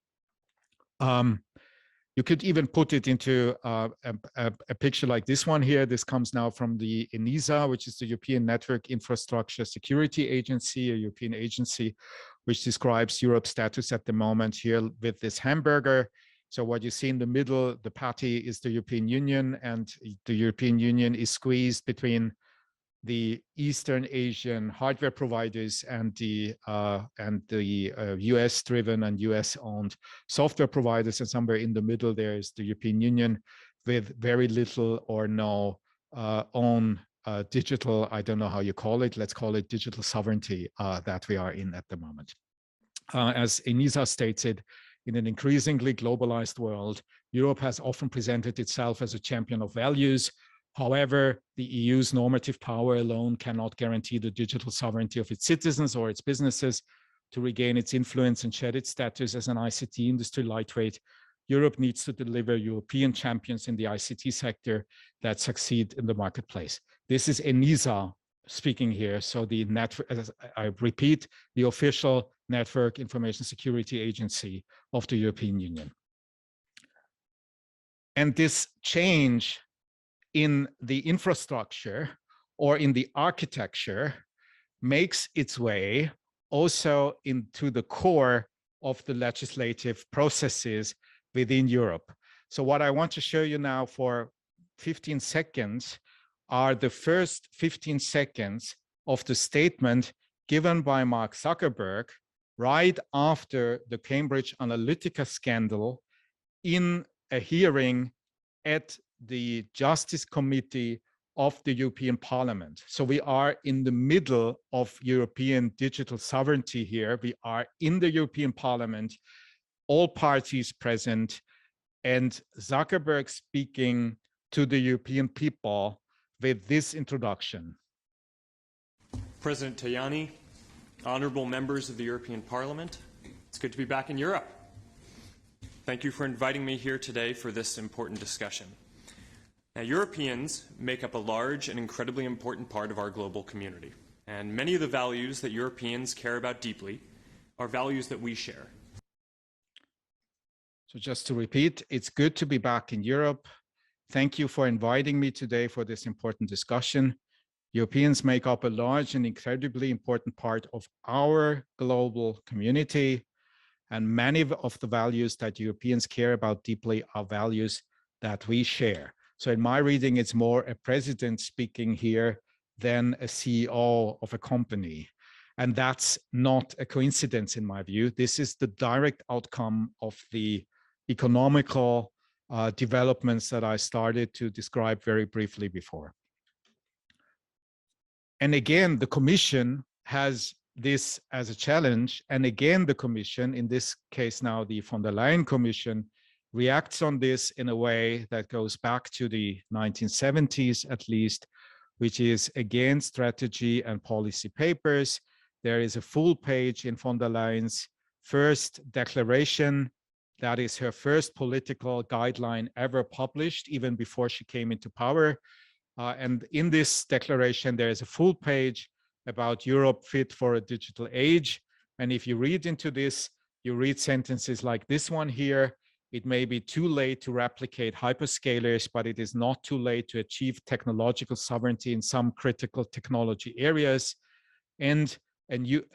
You could even put it into a picture like this one here. This comes now from the ENISA, which is the European Network Infrastructure Security Agency, a European agency, which describes Europe's status at the moment here with this hamburger. So what you see in the middle, the patty, is the European Union, and the European Union is squeezed between the Eastern Asian hardware providers and the US-driven and US-owned software providers, and somewhere in the middle there is the European Union with very little or no own digital, I don't know how you call it, let's call it digital sovereignty that we are in at the moment. As ENISA stated, in an increasingly globalized world, Europe has often presented itself as a champion of values, However, the EU's normative power alone cannot guarantee the digital sovereignty of its citizens or its businesses. To regain its influence and shed its status as an ICT industry lightweight, Europe needs to deliver European champions in the ICT sector that succeed in the marketplace. This is ENISA speaking here. So the network, I repeat, the official Network Information Security Agency of the European Union. And this change in the infrastructure or in the architecture makes its way also into the core of the legislative processes within Europe. So what I want to show you now for 15 seconds are the first 15 seconds of the statement given by Mark Zuckerberg right after the Cambridge Analytica scandal in a hearing at the Justice Committee of the European Parliament. So we are in the middle of European digital sovereignty here. We are in the European Parliament, all parties present, and Zuckerberg speaking to the European people with this introduction. President Tajani, honorable members of the European Parliament, it's good to be back in Europe. Thank you for inviting me here today for this important discussion. Now, Europeans make up a large and incredibly important part of our global community, and many of the values that Europeans care about deeply are values that we share. So just to repeat, it's good to be back in Europe. Thank you for inviting me today for this important discussion. Europeans make up a large and incredibly important part of our global community, and many of the values that Europeans care about deeply are values that we share. So in my reading, it's more a president speaking here than a CEO of a company. And that's not a coincidence in my view. This is the direct outcome of the economical developments that I started to describe very briefly before. And again, the Commission has this as a challenge. And again, the Commission, in this case now the von der Leyen Commission, reacts on this in a way that goes back to the 1970s at least, which is again strategy and policy papers. There is a full page in von der Leyen's first declaration. That is her first political guideline ever published, even before she came into power. And in this declaration, there is a full page about Europe fit for a digital age. And if you read into this, you read sentences like this one here. It may be too late to replicate hyperscalers, but it is not too late to achieve technological sovereignty in some critical technology areas. And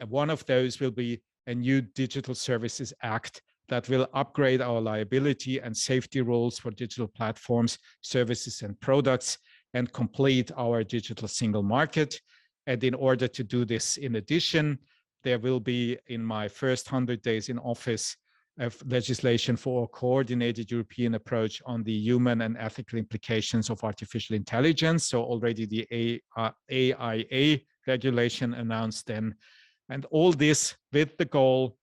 one of those will be a new Digital Services Act that will upgrade our liability and safety rules for digital platforms, services, and products, and complete our digital single market. And in order to do this, in addition, there will be, in my first 100 days in office, of legislation for a coordinated European approach on the human and ethical implications of artificial intelligence. So already the AIA regulation announced then. And all this with the goal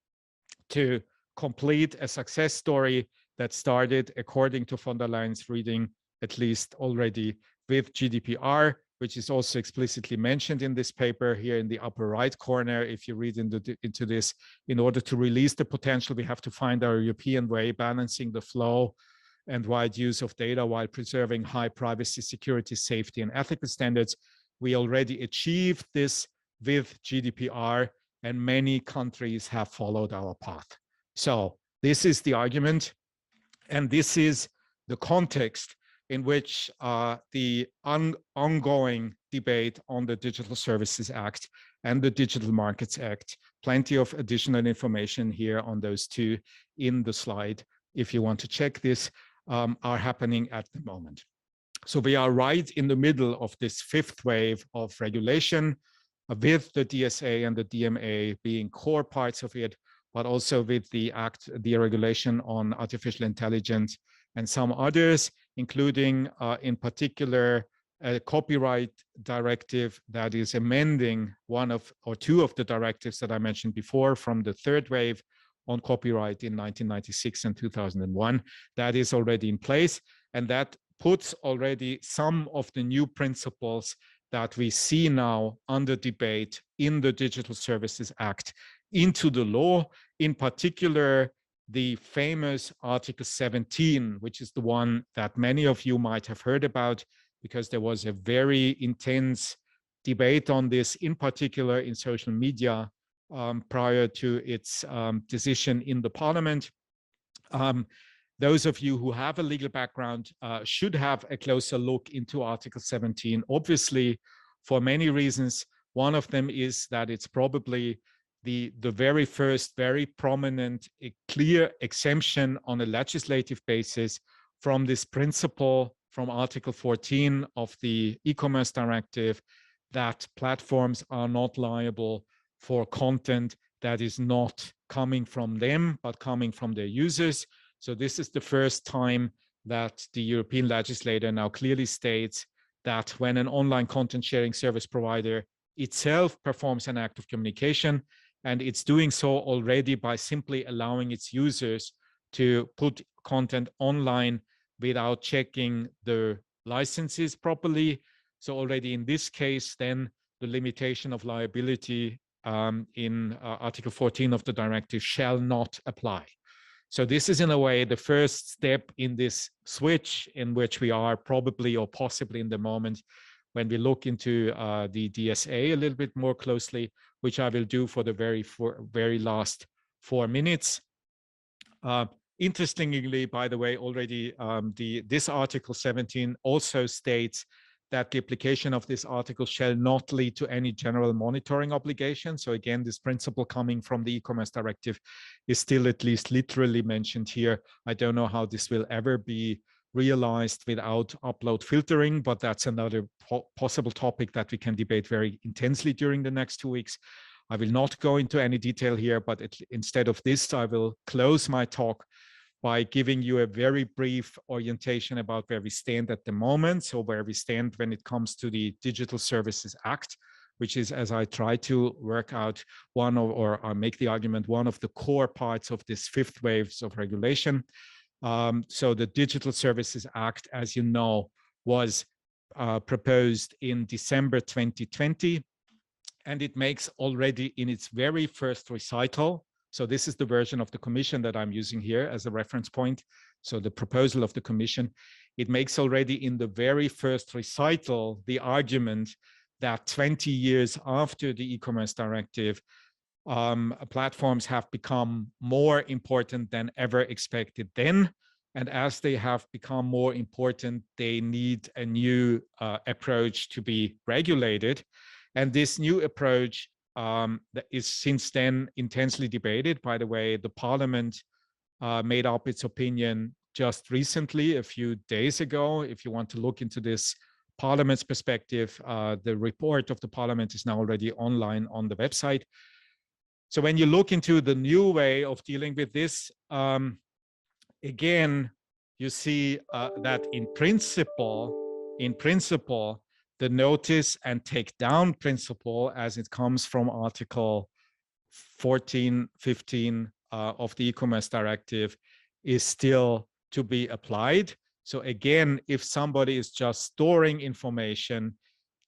to complete a success story that started, according to von der Leyen's reading, at least already with GDPR, which is also explicitly mentioned in this paper here in the upper right corner. If you read into this, in order to release the potential, we have to find our European way, balancing the flow and wide use of data while preserving high privacy, security, safety, and ethical standards. We already achieved this with GDPR, and many countries have followed our path. So this is the argument, and this is the context in which the ongoing debate on the Digital Services Act and the Digital Markets Act, plenty of additional information here on those two in the slide, if you want to check this, are happening at the moment. So we are right in the middle of this fifth wave of regulation, with the DSA and the DMA being core parts of it, but also with the act, the regulation on artificial intelligence and some others, including in particular a copyright directive that is amending one of or two of the directives that I mentioned before from the third wave on copyright in 1996 and 2001. That is already in place, and that puts already some of the new principles that we see now under debate in the Digital Services Act into the law, in particular, the famous Article 17, which is the one that many of you might have heard about, because there was a very intense debate on this, in particular in social media, prior to its decision in the Parliament. Those of you who have a legal background should have a closer look into Article 17. Obviously, for many reasons, one of them is that it's probably the very first, very prominent, clear exemption on a legislative basis from this principle from Article 14 of the e-commerce directive, that platforms are not liable for content that is not coming from them, but coming from their users. So this is the first time that the European legislator now clearly states that when an online content sharing service provider itself performs an act of communication, and it's doing so already by simply allowing its users to put content online without checking the licenses properly. So already in this case, then the limitation of liability in Article 14 of the directive shall not apply. So this is in a way the first step in this switch in which we are probably or possibly in the moment when we look into the DSA a little bit more closely, which I will do for the very last 4 minutes. Interestingly, by the way, already this Article 17 also states that the application of this article shall not lead to any general monitoring obligation. So again, this principle coming from the e-commerce directive is still at least literally mentioned here. I don't know how this will ever be realized without upload filtering, but that's another possible topic that we can debate very intensely during the next 2 weeks. I will not go into any detail here, but instead of this, I will close my talk by giving you a very brief orientation about where we stand at the moment. So where we stand when it comes to the Digital Services Act, which is, as I try to work out, or make the argument, one of the core parts of this fifth waves of regulation. So the Digital Services Act, as you know, was proposed in December 2020, and it makes already in its very first recital. So this is the version of the Commission that I'm using here as a reference point. So the proposal of the Commission, it makes already in the very first recital the argument that 20 years after the e-commerce directive, platforms have become more important than ever expected then. And as they have become more important, they need a new approach to be regulated. And this new approach that is since then intensely debated. By the way, the Parliament made up its opinion just recently, a few days ago. If you want to look into this Parliament's perspective, the report of the Parliament is now already online on the website. So when you look into the new way of dealing with this, again, you see that in principle, the notice and take down principle, as it comes from Article 14, 15 of the e-commerce directive, is still to be applied. So again, if somebody is just storing information,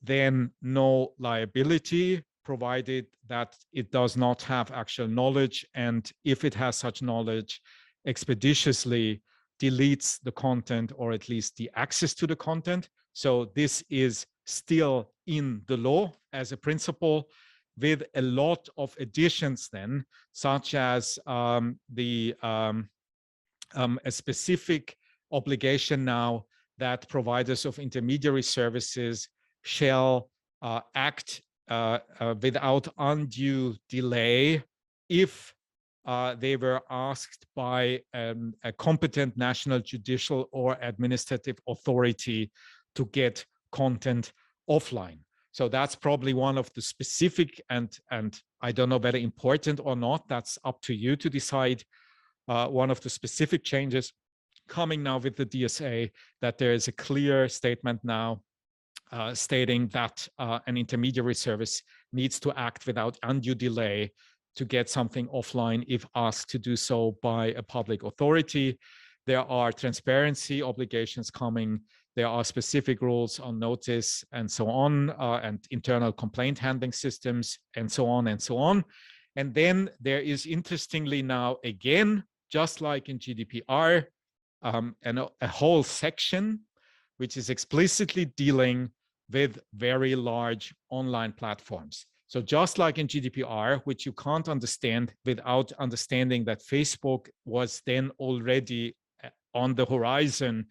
then no liability, provided that it does not have actual knowledge, and if it has such knowledge, expeditiously deletes the content, or at least the access to the content. So this is still in the law as a principle, with a lot of additions then, such as a specific obligation now that providers of intermediary services shall act without undue delay if they were asked by a competent national judicial or administrative authority to get content offline. So that's probably one of the specific, and I don't know whether important or not, that's up to you to decide, one of the specific changes coming now with the DSA, that there is a clear statement now stating that an intermediary service needs to act without undue delay to get something offline if asked to do so by a public authority. There are transparency obligations coming. There are specific rules on notice and so on, and internal complaint handling systems and so on and so on. And then there is, interestingly now again, just like in GDPR, and a whole section which is explicitly dealing with very large online platforms. So just like in GDPR, which you can't understand without understanding that Facebook was then already on the horizon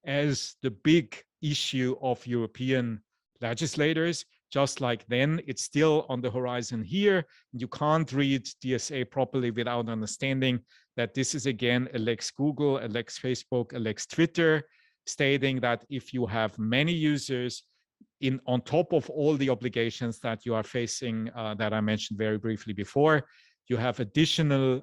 as the big issue of European legislators, just like then, it's still on the horizon here. You can't read DSA properly without understanding that this is again a Lex Google, a Lex Facebook, a Lex Twitter, stating that if you have many users on top of all the obligations that you are facing, that I mentioned very briefly before, you have additional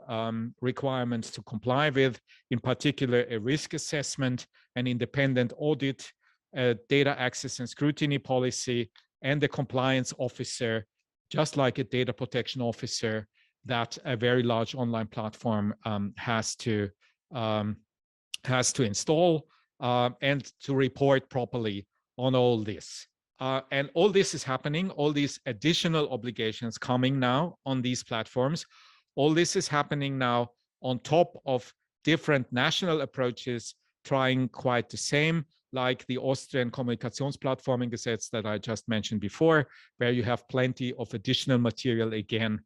requirements to comply with, in particular a risk assessment, an independent audit, a data access and scrutiny policy, and the compliance officer, just like a data protection officer that a very large online platform has to install and to report properly on all this. And all this is happening, all these additional obligations coming now on these platforms. All this is happening now on top of different national approaches trying quite the same, like the Austrian Kommunikationsplattformengesetz that I just mentioned before, where you have plenty of additional material again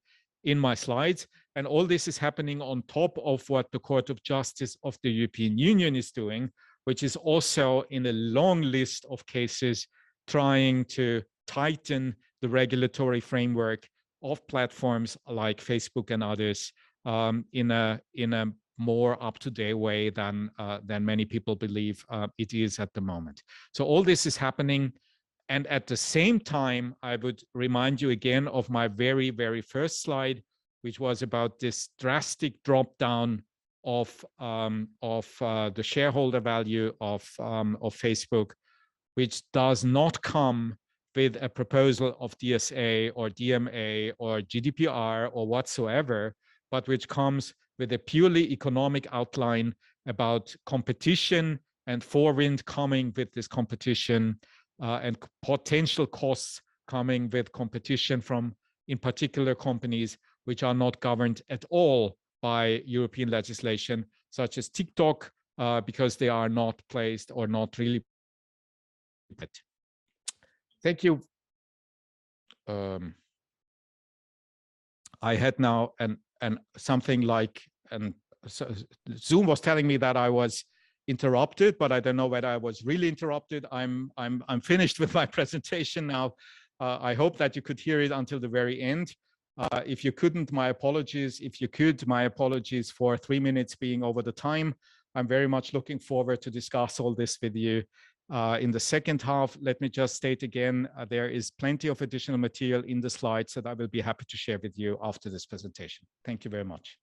in my slides. And all this is happening on top of what the Court of Justice of the European Union is doing, which is also in a long list of cases trying to tighten the regulatory framework of platforms like Facebook and others in a more up-to-date way than many people believe it is at the moment. So all this is happening. And at the same time, I would remind you again of my very, very first slide, which was about this drastic drop down of the shareholder value of Facebook, which does not come with a proposal of DSA or DMA or GDPR or whatsoever, but which comes with a purely economic outline about competition and forwind coming with this competition and potential costs coming with competition from, in particular, companies which are not governed at all by European legislation, such as TikTok, because they are not placed or not really. Thank you. I had now something like, so Zoom was telling me that I was interrupted, but I don't know whether I was really interrupted. I'm finished with my presentation now. I hope that you could hear it until the very end. If you couldn't, my apologies. If you could, my apologies for 3 minutes being over the time. I'm very much looking forward to discuss all this with you in the second half. Let me just state again, there is plenty of additional material in the slides that I will be happy to share with you after this presentation. Thank you very much.